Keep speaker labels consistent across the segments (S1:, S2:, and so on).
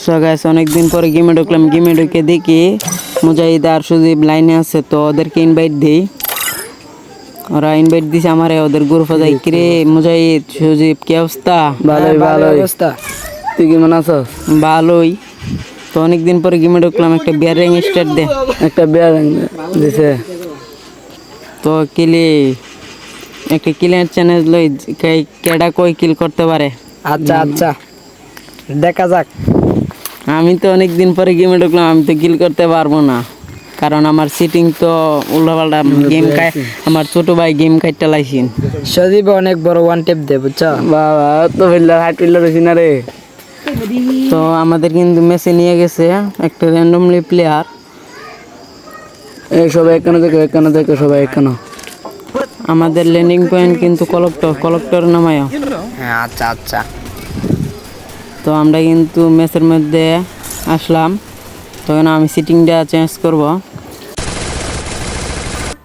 S1: So guys অনেকদিন পরে গেমে ঢুকলাম। গেমে ঢুকে দেখি মুজাহিদ আর সুদীপ লাইনে আছে, তো ওদেরকে ইনভাইট দিই। ওরা ইনভাইট দিছে আমারে, ওদের গ্রুপে যাই। কিরে মুজাহিদ, সুদীপ, কি অবস্থা?
S2: ভালোই অবস্থা। তুই কেমন আছস?
S1: ভালোই। তো অনেকদিন পরে গেমে ঢুকলাম, একটা বিয়ার র্যাঙ্ক স্টার্ট দে।
S2: একটা বিয়ার দিছে
S1: তো কিলি একটা কিলের চ্যালেঞ্জ লই, কেডা কই কিল করতে পারে।
S2: আচ্ছা আচ্ছা, দেখা যাক।
S1: আমি তো অনেকদিন পরে গেমে ঢুকলাম, আমি তো কিল করতে পারবো না, কারণ আমার সিটিং তো উল্টাপাল্টা। গেম আমার ছোট ভাই গেম কাটতে লাইছেন।
S2: সজীব অনেক বড় ওয়ান টেপ দে, বুঝছো?
S1: বাবা তো ফিল্ডার হাইট ফিল্ডার হইছি না রে। তো আমাদের কিন্তু ম্যাচে নিয়ে গেছে একটা র্যান্ডমলি প্লেয়ার।
S2: এই সবাই এখানে দেখো সবাই এখানে।
S1: আমাদের ল্যান্ডিং পয়েন্ট কিন্তু কলেক্টর নামায়।
S2: হ্যাঁ আচ্ছা আচ্ছা।
S1: তো আমরা কিন্তু ম্যাচের মধ্যে আসলাম, তখন আমি সিটিংটা চেঞ্জ করব।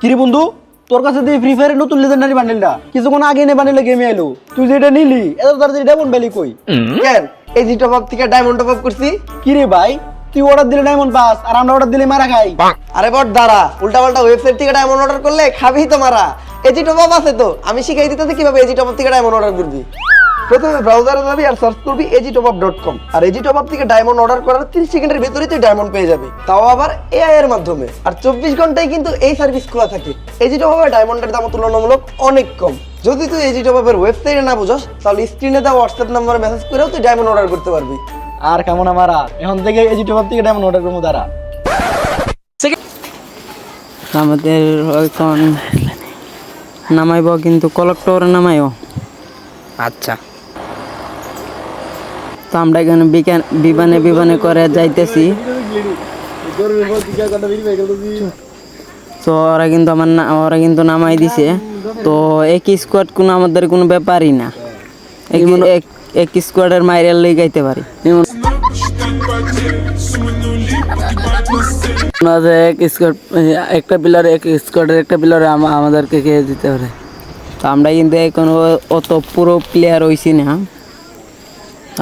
S3: কিরে বন্ধু, তোর কাছে দিয়ে ফ্রি ফায়ারের নতুন লেজেন্ডারি বান্ডেলটা কিছুক্ষণ আগে নে বান্ডেলে গেমে এলো, তুই যেটা নিলি এত তাড়াতাড়ি ডায়মন্ড ভ্যালি কই?
S4: কেন এই জি টপ আপ থেকে ডায়মন্ড টপ আপ করছি?
S3: কিরে ভাই, তুই অর্ডার দিলে ডায়মন্ড পাস আর আমরা অর্ডার দিলে মারা খাই।
S4: আরে বট দাঁড়া, উল্টা পাল্টা ওয়েবসাইট থেকে ডায়মন্ড অর্ডার করলে খাবি তো মারা। এজি টপ আপ আছে তো, আমি শিখাই দিতেছি কিভাবে এজি টপ আপ থেকে ডায়মন্ড অর্ডার করবি। প্রথমে ব্রাউজারে যাবি আর সার্চ করবি agitopup.com, আর agitopup থেকে ডায়মন্ড অর্ডার করার 30 সেকেন্ডের ভিতরেই তুই ডায়মন্ড পেয়ে যাবি, তাও আবার এআই এর মাধ্যমে। আর 24 ঘন্টায় কিন্তু এই সার্ভিস খোলা থাকে। agitopup-এ ডায়মন্ডের দাম তুলনামূলক অনেক কম। যদি তুই agitopup-এর ওয়েবসাইটে না বুঝস, তাহলে স্ক্রিনে দেওয়া হোয়াটসঅ্যাপ নম্বরে মেসেজ করেও তুই ডায়মন্ড অর্ডার করতে পারবি।
S3: আর কেমন আমারা এখন থেকে agitopup থেকে ডায়মন্ড অর্ডার করবো দাঁড়া।
S1: আমাদের এখন নামাইব কিন্তু কলেক্টর নামাইও।
S2: আচ্ছা,
S1: তো আমরা এখানে বিমানে করে যাইতেছি। তো ওরা কিন্তু নামাই দিছে। তো এক স্কোয়াড কোনো আমাদের কোনো ব্যাপারই না, এক স্কোয়াডের মাইরের লই গাইতে পারি।
S2: একটা পিলারে এক স্কোয়াডের একটা পিলারে আমাদেরকে কে দিতে পারে।
S1: তো আমরা কিন্তু এখন অত পুরো প্লেয়ার হইছি না,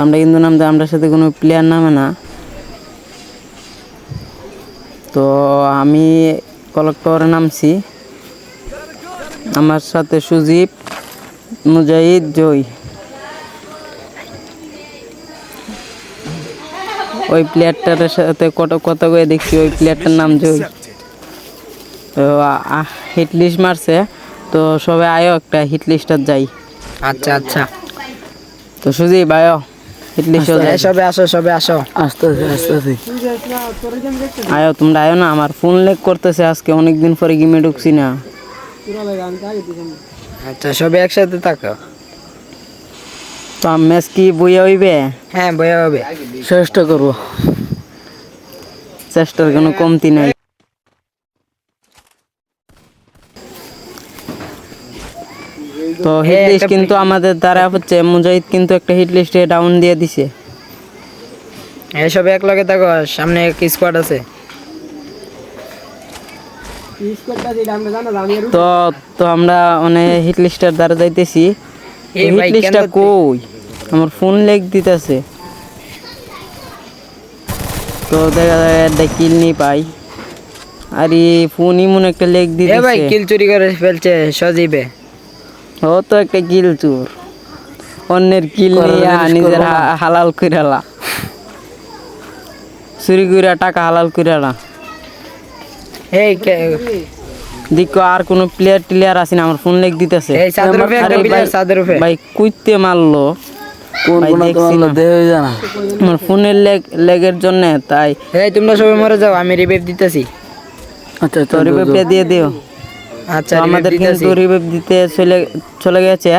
S1: আমরা কিন্তু আমরা সাথে কোনো প্লেয়ার নামে না। তো আমি কলেক্টরে নামছি, আমার সাথে সুদীপ, মুজাহিদ, জয়। ওই প্লেয়ারটার সাথে কথা কয়ে দেখছি, ওই প্লেয়ারটার নাম জয়। তো হিট লিস্ট মারছে, তো সবাই আয়ো একটা হিট লিস্টার যাই।
S2: আচ্ছা আচ্ছা।
S1: তো সুদীপ আয়ো, হিট লিস্ট
S2: সবে আসো।
S1: আস্তে আয়ো, তোমরা আয়ো না। আমার ফোন লেগ করতেছে আজকে, অনেকদিন পরে গেমে ঢুকছি না।
S2: আচ্ছা, সবে একসাথে থাকো।
S1: তো ম্যাচ কি বইয়া হইবে?
S2: হ্যাঁ বয়া হবে,
S1: চেষ্টা করবো, চেষ্টার কোনো কমতি নাই। তো হিট লিস্ট কিন্তু আমাদের দ্বারা হচ্ছে, মুজাহিদ কিন্তু একটা হিট লিস্টে ডাউন দিয়ে দিছে।
S2: এই সবে এক লগে থাকো, সামনে এক স্কোয়াড আছে।
S1: তো আমরা অনেক হিট লিস্টার দ্বারা যাইতেছি। হিট লিস্টটা কই? আমার ফোন লেগ দিতেছে। তো দেখা যায় একটা কিল নি পাই, আর ফোন ইমন একটা লেগ দিতেছে।
S2: ভাই কিল চুরি করে ফেলছে সজীবে।
S1: ও তো একটা কিল চোর, অন্যের কিল নিয়ে নিজের হালাল কইরালা, চুরি কইরা টাকা হালাল কইরালা।
S2: এই
S1: দেখো আর কোন প্লেয়ার আছে না? আমার ফোন লেগ দিতেছে। ভাই কুইতে মারলো, আমার ফোনের লেগের জন্য তাই।
S2: এই তোমরা সবাই মরে যাও, আমি রিভাইভ দিতেছি।
S1: আচ্ছা, তো রিভাইভটা দিয়ে দিও।
S2: আচ্ছা,
S1: আমাদের কিন্তু রিভাইভ দিতে চলে গেছে।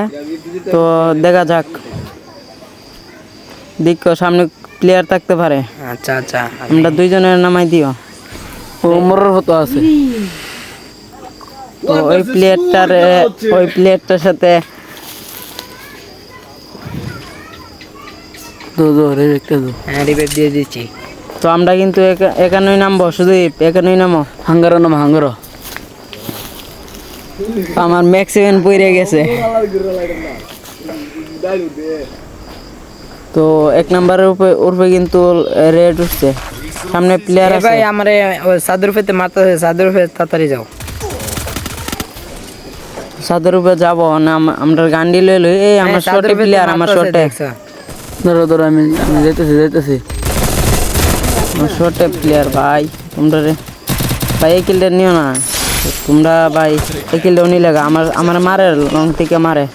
S1: তো দেখা যাক, দেখো সামনে প্লেয়ার থাকতে পারে।
S2: আচ্ছা আচ্ছা,
S1: আমরা দুইজনের নামাই দিও।
S2: মোরের মতো আছে।
S1: তো ওই প্লেয়ারটার সাথে
S2: রিভাইভ দিয়ে দিচ্ছি।
S1: তো আমরা কিন্তু এখানেই নামবো, শুধু এখানেই নামো।
S2: হাঙ্গারো।
S1: আমার ম্যাক্সিমাম পড়ে গেছে। তো 1 নাম্বারের উপরে কিন্তু রেড উঠছে, সামনে প্লেয়ার
S2: এ
S1: আছে।
S2: ভাই আমারে ওই সাদর ফেতে মারতেছে, সাদর ফেতে তাড়াতাড়ি যাও।
S1: সাদের উপরে যাব না, আমরা গান্ডি লই লই। এই আমার
S2: হ্যাঁ, সাদর
S1: শটে
S2: ফেতে
S1: প্লেয়ার, আমার
S2: মারতাছে,
S1: শটে।
S2: দেখছো?
S3: ধরো ধরো, আমি যাইতেছি।
S1: আমার শটে প্লেয়ার ভাই, তোমরা রে ভাই এই কিলটা নিও না তোমরা ভাই, এই কিলটাও নিলে আমার মারে, লং থেকে মারে।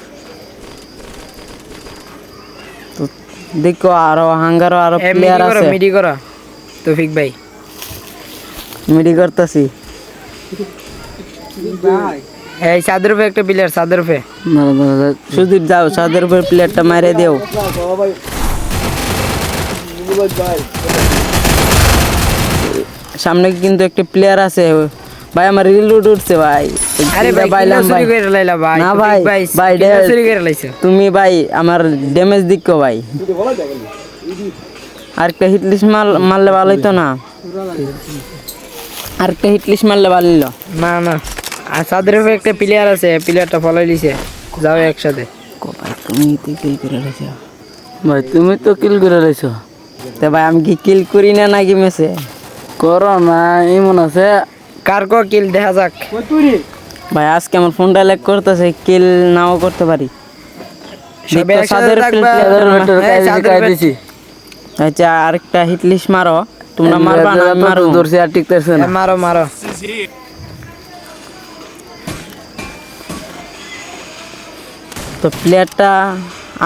S1: তো দেখো আরো হাঙ্গারও আরো
S2: এ
S1: প্লেয়ার আছে,
S2: মিডি করো তৌফিক ভাই।
S1: মিডি করতেছি।
S2: এই সাদর ফে একটা প্লেয়ার, সাদর ফে।
S1: সুদীপ যাও, সাদের উপর প্লেয়ারটা মারে দেও। সামনে কিন্তু একটা প্লেয়ার আছে ভাই, আমার রিলোড উঠছে ভাই।
S2: আরে ভাই
S1: পাইলাম
S2: চুরি
S1: ভাই।
S2: করে লাইলা ভাই।
S1: না
S2: তৌফিক
S1: ভাই,
S2: ভাই
S1: ভাই
S2: কিল্লা চুরি করে লাইছো।
S1: তুমি ভাই আমার ড্যামেজ দিকো ভাই, আরেকটা হিটলিস্ট মারলে ভালো হইতো না, আরেকটা হিটলিস্ট মারলে ভালো হইলো।
S2: না না, আর সাদর ফে একটা প্লেয়ার আছে, প্লেয়ারটা ফলো লিছে, যাও একসাথে।
S1: ভাই তুমি তো কিল করে রয়েছো
S3: ভাই তুমি তো কিল করে রয়েছো।
S1: তো ভাই আমি কি কিল করি না নাকি মেসে?
S3: করো না, এমন আছে।
S2: কার কো কিল দেখা যাক।
S1: ভাই আজকে আমার ফোনটা ল্যাগ করতেছে, কিল নাও করতে পারি।
S2: সবে
S1: দেখো,
S2: একসাথে
S1: সাদের
S2: থাকবা। হ্যাঁ, সাদের ফে-
S1: আচ্ছা আরেকটা হিটলিস্ট মারো, তোমরা মারবা না আমি মারো।
S3: ধরছি আর টিকতেছে না।
S2: হ্যাঁ, মারো মারো।
S1: তো প্লেয়ারটা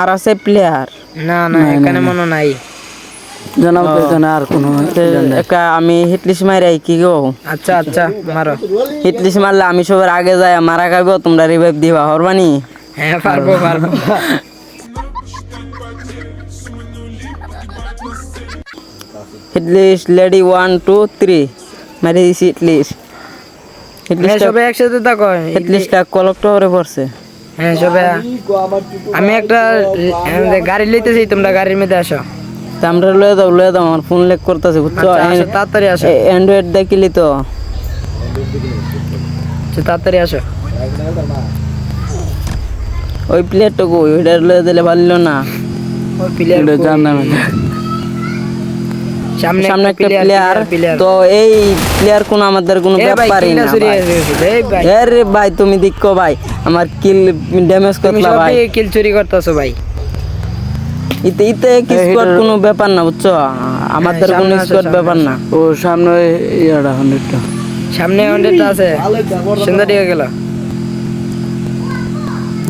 S1: আর আছে প্লেয়ার,
S2: না না, এখানে মনে নাই।
S3: জানাও তো এখানে আর কোনো
S1: একটা আমি হিটলিস্ট মারি কি গো,
S2: আচ্ছা আচ্ছা মারো।
S1: হিটলিস্ট মারলে আমি সবার আগে যাই মারা খাইব, তোমরা রিভাইভ দিবা হরবানি।
S2: হ্যাঁ পারবো পারবো।
S1: হিটলিস্ট লেডি 1 2 3 মারি দিছি হিটলিস্ট।
S2: হ্যাঁ সবে একসাথে থাকো।
S1: হিটলিস্টটা কলক টাওয়ারে পড়ছে।
S2: হ্যাঁ সবে আমি একটা গাড়ি লইতেছি, তোমরা গাড়ির মধ্যে আসো।
S1: তা আমরা লয়ে দাও আমার ফোন লেক করতেছে বুঝছো।
S2: আচ্ছা, আসো, তাড়াতাড়ি আসো।
S1: অ্যান্ড্রয়েড দেখিলি তো,
S2: আচ্ছা, তাড়াতাড়ি আসো।
S1: ওই প্লেয়ারটা কই, ওইটা লয়ে দিলে ভালো না।
S2: ওই প্লেয়ার সামনে
S1: সামনে একটা প্লেয়ার,
S2: প্লেয়ার।
S1: তো এই প্লেয়ার কোন আমাদের কোনো
S2: এ ভাই
S1: ব্যাপারই
S2: কিল্লা
S1: না
S2: চুরি
S1: ভাই।
S2: হয়ে গেছে। এই ভাই
S1: আরে ভাই তুমি দেখো ভাই আমার কিল ড্যামেজ
S2: তুমি
S1: করলা ভাই।
S2: সবই কিল চুরি করতেছো ভাই।
S1: ইতে কি স্কোয়াড কোনো ব্যাপার না বুঝছো, আমাদের
S2: সামনে
S1: কোনো
S2: আসো,
S1: স্কোয়াড
S2: সামনে
S1: ব্যাপার না।
S3: ও সামনে ইয়াটা 100টা
S2: সামনে 100টা আছে, সুন্দর হয়ে গেল।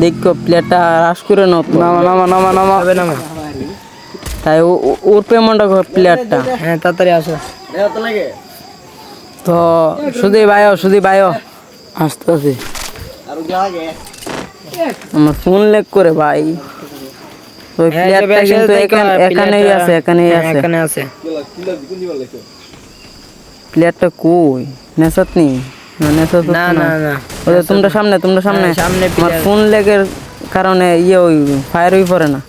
S1: দেখো প্লেয়ারটা রাশ করে নাও তো।
S3: নামা নামা নামা নামা।
S2: হবে না মা?
S1: তাই ওর পেমেন্টটা প্লেয়ারটা।
S2: হ্যাঁ তাড়াতাড়ি আসো।
S1: তো শুধু ভাইও
S3: আসতে আছে।
S1: আমার ফোন লেগ করে ভাই। ওই
S2: হ্যাঁ,
S1: প্লেয়ারটা
S2: সবে
S1: কিন্তু
S2: একসাথে
S1: এখানেই
S2: প্লেয়ারটা-
S1: আছে, এখানেই
S2: হ্যাঁ,
S1: আছে।
S2: এখানে আছে।
S1: প্লেয়ারটা কই, নেসাত নি না, নেসাত
S2: না না না,
S1: ওই যে তোমরা সামনে
S2: হ্যাঁ, সামনে
S1: আমার
S2: player।
S1: ফোন লেগের কারণে ওই ফায়ার হয়ে পড়ে না।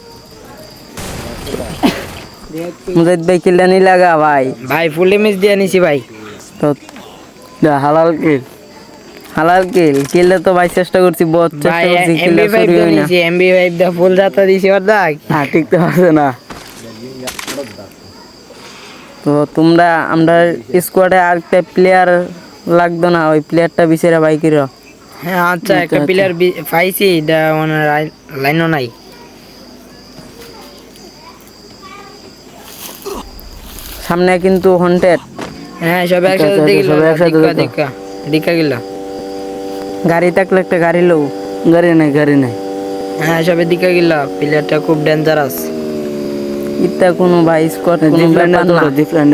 S1: মুজাহিদ ভাই কিল্লা নি লাগা ভাই।
S2: ভাই ফুল ড্যামেজ দিয়ে নিছি ভাই।
S1: তো
S3: হালাল কিল।
S1: হালাল কিলটা তো ভাই চেষ্টা করছি, বহুত
S2: ভাই
S1: চেষ্টা করছি, কিলটা
S2: MP5
S1: চুরি
S2: দিয়ে
S1: হয় না।
S2: নিছি, MP5 দা ফুল যাত্রা দিছি অর্ধেক।
S3: হ্যাঁ টিকতে পারছে না।
S1: তো আমরা স্কোয়াডে আরেকটা প্লেয়ার লাগতো না, ওই প্লেয়ারটা বিচারা বাইকের।
S2: হ্যাঁ আচ্ছা, একটা প্লেয়ার পাইছি, এটা ওনার লাইনও নাই।
S1: সামনে কিন্তু হন্টেড
S2: হ্যাঁ সবে একসাথে
S3: আচ্ছা,
S2: দেখিল,
S3: সবাই একসাথে দেখো।
S2: দেখা গেল।
S1: গাড়ি থাকলে একটা গাড়ি লো।
S3: গাড়ি নাই।
S2: হ্যাঁ সবে দেখা গেল, প্লেয়ারটা খুব ডেঞ্জারাস।
S1: ইত্যা কোনো ভাই স্কোয়াড কোনো ব্যাপার না।
S3: ডিফারেন্ট।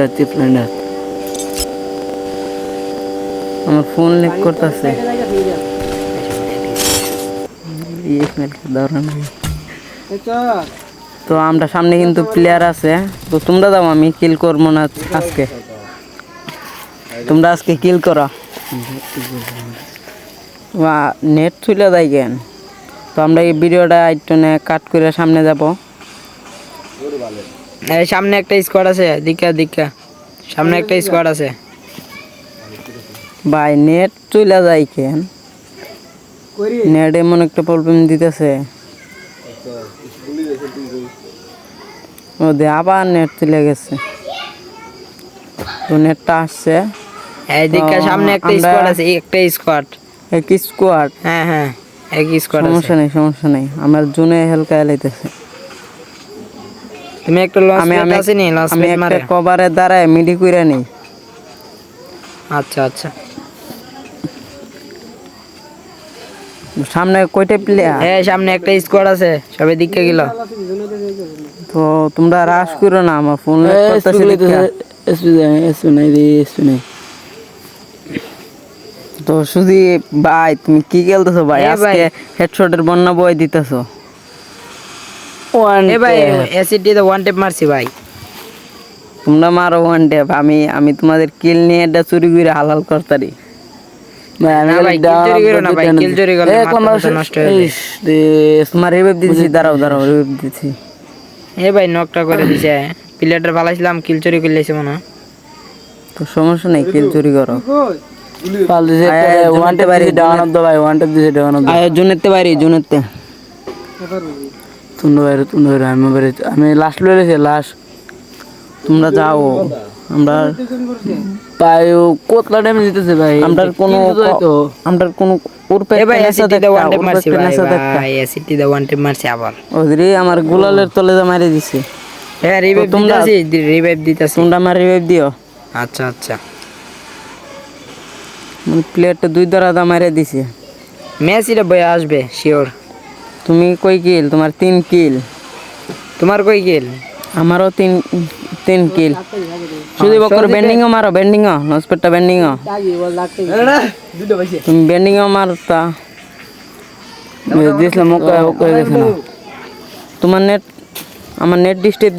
S1: আমার ফোন লেক করতেছে। তো আমরা সামনে কিন্তু প্লেয়ার আছে, তো তোমরা দাও, আমি কিল করবো না আজকে, তোমরা আজকে কিল করো। নেট তুলে দেয় কেন? তো আমরা এই ভিডিওটা আইটনে কাট করে সামনে যাব।
S2: এই সামনে একটা স্কোয়াড আছে, দেখা সামনে একটা স্কোয়াড আছে।
S1: ভাই নেট চলে যায় কেন? নেট এমন একটা প্রবলেম দিতেছে। ওদের আবার নেট চলে গেছে, তো নেটটা আসছে।
S2: এইদিকে সামনে একটা
S1: আমরা-
S2: স্কোয়াড আছে, একটা স্কোয়াড।
S1: এক স্কোয়াড,
S2: হ্যাঁ হ্যাঁ, এক স্কোয়াড আছে।
S1: সমস্যা নেই সমস্যা নেই, আমার জুনে হেলকা এলাইতেছে।
S2: তুমি একটা লঞ্চ
S1: আমি
S2: প্যাড
S1: আমি
S2: আছে নি, লঞ্চ
S1: আমি
S2: প্যাড
S1: একটা
S2: মারে।
S1: কভারে দাঁড়ায় মিডি কইরা নেই।
S2: আচ্ছা আচ্ছা,
S1: সামনে কয়টা প্লেয়ার,
S2: হ্যাঁ সামনে একটা স্কোয়াড আছে, সবাই দিকে গেল।
S1: তো তোমরা রাশ করো না, আমার ফোন করতেছে। তো শুধু ভাই তুমি কি খেলতেছো ভাই?
S2: এ ভাই।
S1: আজকে হেডশটের বন্যা বই দিতেছো।
S2: এ ভাই এসিডি তো ওয়ান টেপ মারছি ভাই।
S1: তোমরা মারো ওয়ান ট্যাপ, আমি তোমাদের কিল নিয়ে এটা চুরি করে হালাল করতারি।
S2: না ভাই, কিল চুরি করো না ভাই, কিল চুরি করলে মাথা নষ্ট হয়ে যায়।
S1: তোমার রিভাইভ দিছি, দাঁড়াও দাঁড়াও রিভাইভ দিছি।
S2: এ ভাই নকটা করে দিছে, প্লেয়ারটা ফালাইছিলাম, কিল চুরি করে লাইছে মনে হয়।
S1: তো সমস্যা নেই, কিল চুরি করো। জুনেতে বাইরে জুনেতে
S3: আমি লাস্ট লইছি লাস্ট।
S1: তোমরা যাও, আমরা
S3: ভাই ও কতলা ড্যামেজ দিতেছে ভাই,
S1: আমরার কোনো আমরার কোনো উরপে
S2: এ ভাই এসিডি তো ওয়ান টেপ মারছি ভাই,
S1: নেশা
S2: ভাই এসিডি তো ওয়ান টেপ মারছি আবার।
S1: ওদের আমার গুলালের তলে যা মারি দিছে।
S2: হ্যাঁ রিভাইভ দিতাছি, রিভাইভ দিতাছি।
S1: তোমরা আমার রিভাইভ দিও।
S2: আচ্ছা আচ্ছা,
S1: প্লেয়ারটা দুই দ্বারা দা মারে দিছে।
S2: মেসিটা বই আসবে শিওর।
S1: তুমি কই কিল? তোমার 3 কিল।
S2: তোমার কই গেল?
S1: আমারও 3 কিল। শুধু বকর বেন্ডিংও মারো, বেন্ডিংও নসপেটটা বেন্ডিংও। তুমি বেন্ডিংও মারতা
S3: দিয়েছিলাম ওকে ওকে গেছে না।
S1: তোমার নেট, আমার নেট ডিস্টার্ব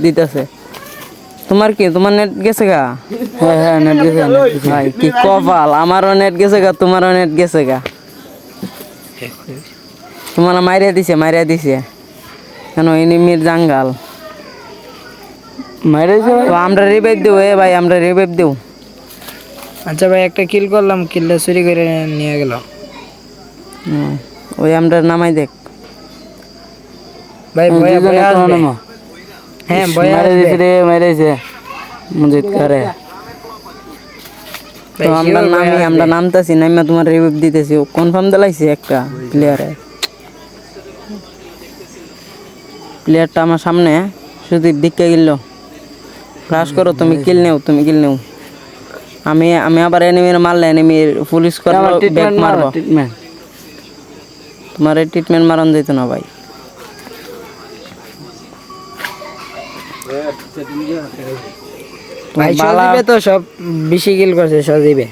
S1: দিতেছে। তোমার কি, তোমার নেট গেছে গা?
S3: হ্যাঁ হ্যাঁ নেট গেছে
S1: ভাই কি কপাল, আমারও নেট গেছে গা, তোমারও নেট গেছে গা। তোমার মাইরিয়া দিছে কেন? এনিমির জাঙ্গাল
S3: মাইরেছে
S1: তো আমরা রিভাইভ দেব। এ ভাই আমরা রিভাইভ দেব।
S2: আচ্ছা ভাই একটা কিল করলাম, কিলটা চুরি করে নিয়ে গেল।
S1: ওই আমরা নামাই দেখ।
S2: ভাই বয়া বয়া আসবে। হ্যাঁ বয়া আসবে।
S3: রে মাইরেছে মজিদ করে।
S1: তো আমরা নামি, আমরা নামতাছি, নামা তোমার রিভাইভ দিতেছি। কনফার্ম দিলাইছি একটা প্লেয়ারটা আমার সামনে, শুধু দিকে গেল। ক্রাশ করো, তুমি কিল নেও, তুমি কিল নেও। আমি আবার এনিমির মারলে এনিমির ফুল স্কোয়াড ব্যাক মারবো।
S3: ট্রিটমেন্ট
S1: তোমার এই ট্রিটমেন্ট মারন যেত না ভাই।
S2: ভাই সজীবে তো সব বেশি কিল করছে, সজীবে।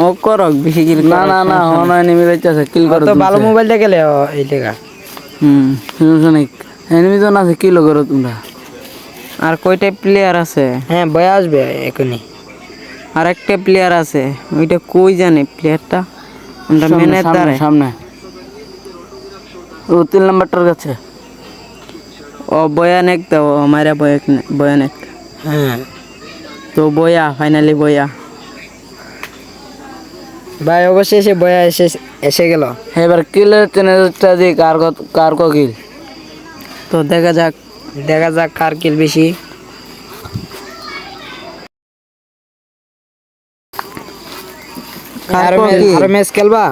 S1: ও করো বেশি কিল।
S3: না না না হনা এনিমি যাইতেছে কিল করো
S2: তো ভালো মোবাইল দেখলে এই লেখা।
S3: শুনুন এনিমি তো আছে কিল করো তোমরা।
S1: আর কয়টা প্লেয়ার আছে?
S2: হ্যাঁ বয়া আসবে এখনই।
S1: আর একটা প্লেয়ার আছে, ওইটা কই জানে প্লেয়ারটা? আমরা মেনের দ্বারে
S3: সামনে ও 3 নাম্বারটার কাছে।
S1: ও বয়ানেক দাও, মারা বয়ানেক।
S2: হ্যাঁ
S1: তো বয়া ফাইনালি বয়া।
S2: ভাই অবশেষে বয়া এসে গেল।
S3: এবার কিলের চ্যানেলটা দিয়ে কার কো কিল।
S1: তো দেখা যাক
S2: কার কিল বেশি। আরো ম্যাচ খেলবা?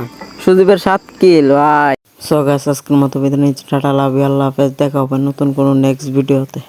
S1: সুদীপের 7 কিল ভাই। সো গাইস আজকের মতো বিদায় নিচ্ছি, টাটা লাভ ইউ, আল্লাহ হাফেজ। দেখা হবে নতুন কোনো নেক্সট ভিডিওতে।